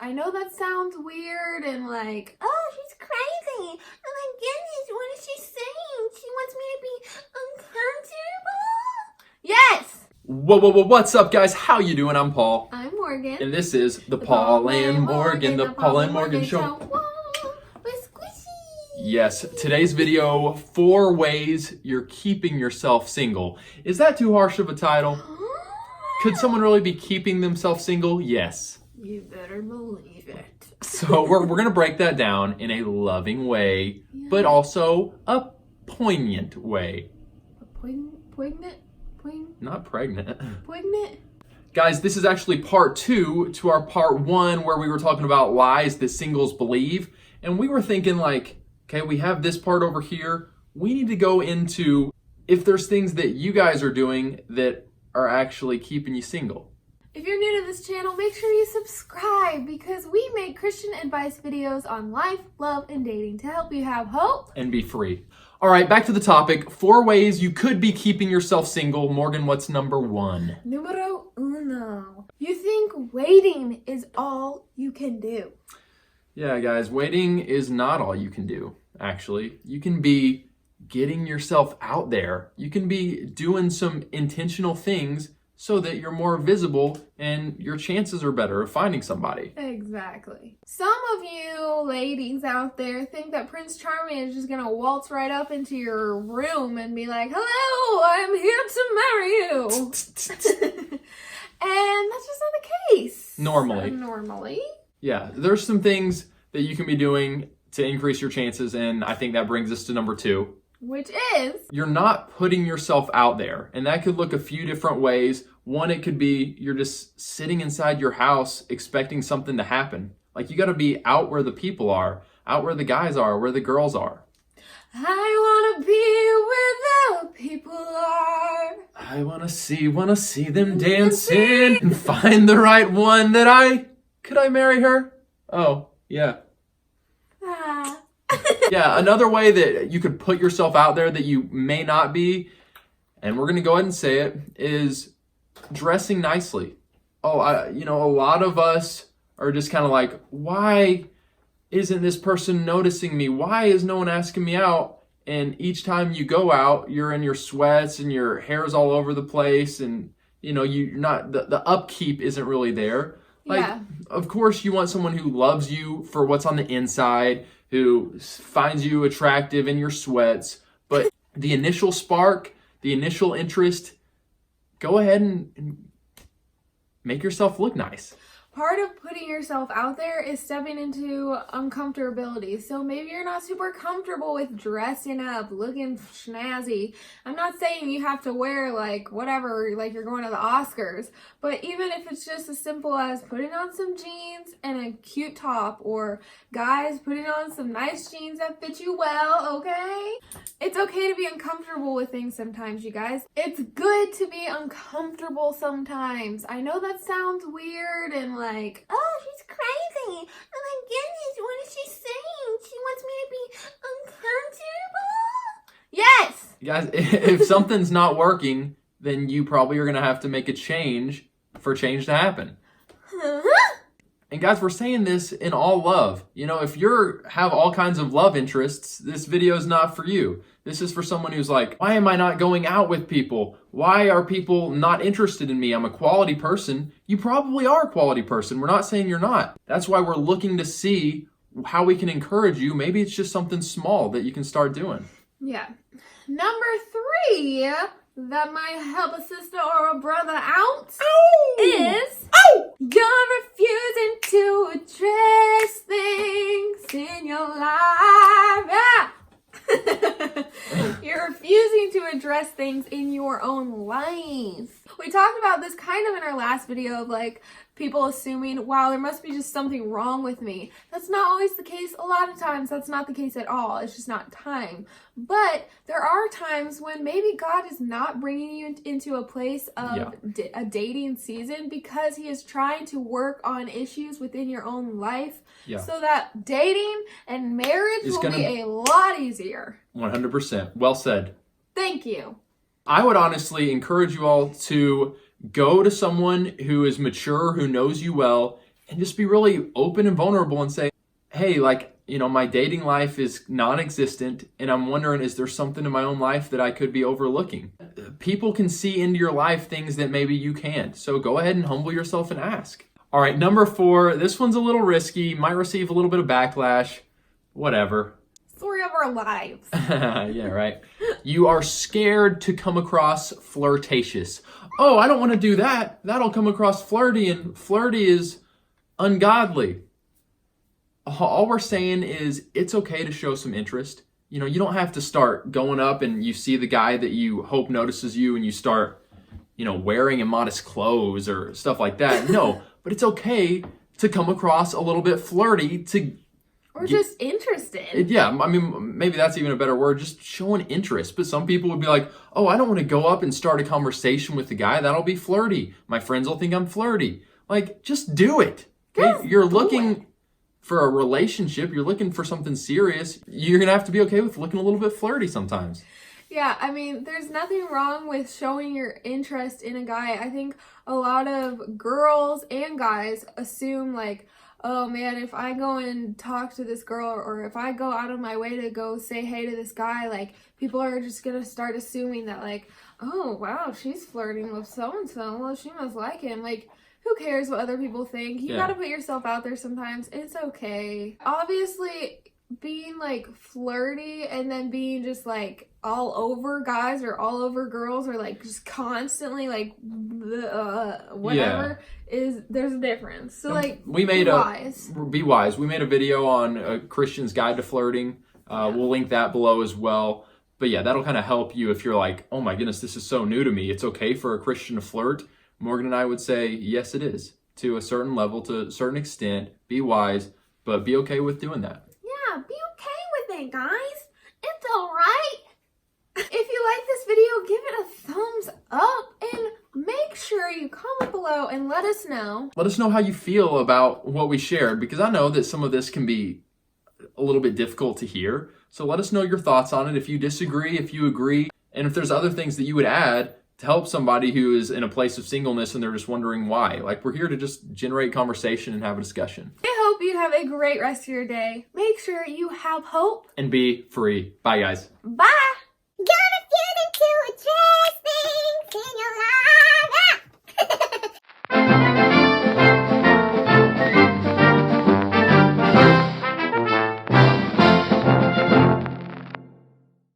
I know that sounds weird and like, oh, she's crazy. Oh my goodness, what is she saying? She wants me to be uncomfortable? Yes! Whoa, what's up, guys? How you doing? I'm Paul. I'm Morgan. And this is the Paul and Morgan, the Paul and Morgan Show. Whoa, we're squishy. Yes, today's video, 4 ways you're keeping yourself single. Is that too harsh of a title? Could someone really be keeping themselves single? Yes. You better believe it. So we're going to break that down in a loving way, but also a poignant way. Poignant? Not pregnant. Poignant? Guys, this is actually part 2 to our part 1 where we were talking about lies that singles believe. And we were thinking like, okay, we have this part over here. We need to go into if there's things that you guys are doing that are actually keeping you single. If you're new to this channel, make sure you subscribe because we make Christian advice videos on life, love, and dating to help you have hope and be free. All right, back to the topic. 4 ways you could be keeping yourself single. Morgan, what's number 1? Numero uno. You think waiting is all you can do. Yeah, guys, waiting is not all you can do, actually. You can be getting yourself out there. You can be doing some intentional things so that you're more visible and your chances are better of finding somebody. Exactly. Some of you ladies out there think that Prince Charming is just gonna waltz right up into your room and be like, hello, I'm here to marry you. And that's just not the case. Normally. Yeah, there's some things that you can be doing to increase your chances, and I think that brings us to number 2. Which is? You're not putting yourself out there. And that could look a few different ways. One, it could be you're just sitting inside your house expecting something to happen. Like you gotta be out where the people are, out where the guys are, where the girls are. I wanna be where the people are. I wanna see them dancing and find the right one that could I marry her? Oh, yeah. Yeah, another way that you could put yourself out there that you may not be, and we're going to go ahead and say it, is dressing nicely. A lot of us are just kind of like, why isn't this person noticing me? Why is no one asking me out? And each time you go out, you're in your sweats and your hair's all over the place, and you're not the upkeep isn't really there. Like, Of course, you want someone who loves you for what's on the inside, who finds you attractive in your sweats. But the initial spark, the initial interest, go ahead and make yourself look nice. Part of putting yourself out there is stepping into uncomfortability. So maybe you're not super comfortable with dressing up, looking snazzy. I'm not saying you have to wear like whatever, like you're going to the Oscars. But even if it's just as simple as putting on some jeans and a cute top, or guys putting on some nice jeans that fit you well, okay? It's okay to be uncomfortable with things sometimes, you guys. It's good to be uncomfortable sometimes. I know that sounds weird and like, oh, she's crazy. Oh my goodness, what is she saying? She wants me to be uncomfortable? Yes! Guys, if something's not working, then you probably are going to have to make a change for change to happen. And guys, we're saying this in all love. If you have all kinds of love interests, this video is not for you. This is for someone who's like, why am I not going out with people? Why are people not interested in me? I'm a quality person. You probably are a quality person. We're not saying you're not. That's why we're looking to see how we can encourage you. Maybe it's just something small that you can start doing. Yeah. Number 3 that might help a sister or a brother out is you're refusing to address things in your life. Yeah. You're refusing to address things in your own life. We talked about this kind of in our last video of like people assuming, wow, there must be just something wrong with me. That's not always the case. A lot of times that's not the case at all. It's just not time. But there are times when maybe God is not bringing you into a place of a dating season because he is trying to work on issues within your own life so that dating and marriage will be a lot easier. 100%. Well said. Thank you. I would honestly encourage you all to go to someone who is mature, who knows you well, and just be really open and vulnerable and say, hey, like, you know, my dating life is non-existent, and I'm wondering, is there something in my own life that I could be overlooking? People can see into your life things that maybe you can't. So go ahead and humble yourself and ask. All right, number 4, this one's a little risky, might receive a little bit of backlash, whatever. Story of our lives. Yeah, right. You are scared to come across flirtatious. Oh, I don't want to do that. That'll come across flirty, and flirty is ungodly. All we're saying is it's okay to show some interest. You know, you don't have to start going up and you see the guy that you hope notices you and you start, you know, wearing immodest clothes or stuff like that. No, but it's okay to come across a little bit flirty Or just interested. Yeah, I mean, maybe that's even a better word, just showing interest. But some people would be like, oh, I don't want to go up and start a conversation with the guy. That'll be flirty. My friends will think I'm flirty. Like, just do it. Okay? You're looking for a relationship. You're looking for something serious. You're going to have to be okay with looking a little bit flirty sometimes. Yeah, I mean, there's nothing wrong with showing your interest in a guy. I think a lot of girls and guys assume, like, oh man, if I go and talk to this girl, or if I go out of my way to go say hey to this guy, like, people are just gonna start assuming that, like, oh wow, she's flirting with so-and-so, well, she must like him. Like, who cares what other people think? You gotta put yourself out there sometimes. It's okay. Obviously, being like flirty and then being just like all over guys or all over girls, or like just constantly like whatever, there's a difference. So like, be wise. We made a video on a Christian's Guide to Flirting. We'll link that below as well. But yeah, that'll kind of help you if you're like, oh my goodness, this is so new to me. It's okay for a Christian to flirt. Morgan and I would say, yes, it is, to a certain level, to a certain extent. Be wise, but be okay with doing that. Yeah, be okay with it, guys. It's all right. If you like this video, give it a thumbs up and make sure you comment below and let us know. Let us know how you feel about what we shared, because I know that some of this can be a little bit difficult to hear. So let us know your thoughts on it. If you disagree, if you agree, and if there's other things that you would add to help somebody who is in a place of singleness and they're just wondering why. Like, we're here to just generate conversation and have a discussion. I hope you have a great rest of your day. Make sure you have hope. And be free. Bye, guys. Bye. Gonna get into